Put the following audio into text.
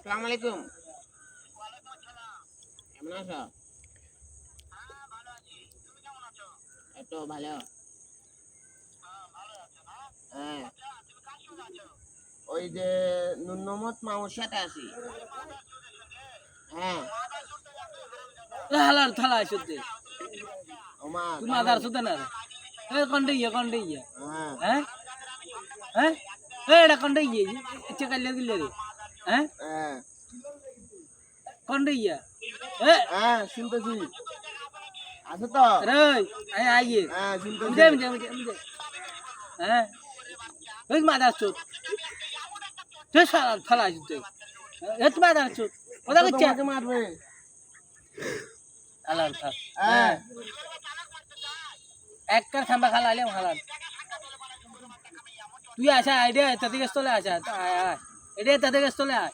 আসসালামু আলাইকুম। কেমন আছো? এই তো ভালো। হ্যাঁ, ওই যে নুন্নমত মামুর সাথে আছি। হ্যাঁ, হালার থালা আসতে ওমা তুমি আদার সুতে না এ কন্ডে হ্যাঁ, হ্যাঁ হ্যাঁ এ এটা কন্ডে ইচ্ছে কালিয়া দিলে রে হ্যাঁ হ্যাঁ, কন্ডে এ হ্যাঁ, শুনতেছি। আছো তো? রে আইয়ে হ্যাঁ, শুনতেছি। মুজে হ্যাঁ ওই মাদার চোদ তুই সারা থালা আসতে এ তুমি আদার চোদ ওটা তো কিচ্ছে তোমাকে মারবে। হালার থাল হ্যাঁ, একটার খাম্বা খালা আইলে হালার তুই আসা আইডিয়া তাদের স্থলে আসা আয় আয় এটা তাদের স্থলে আয়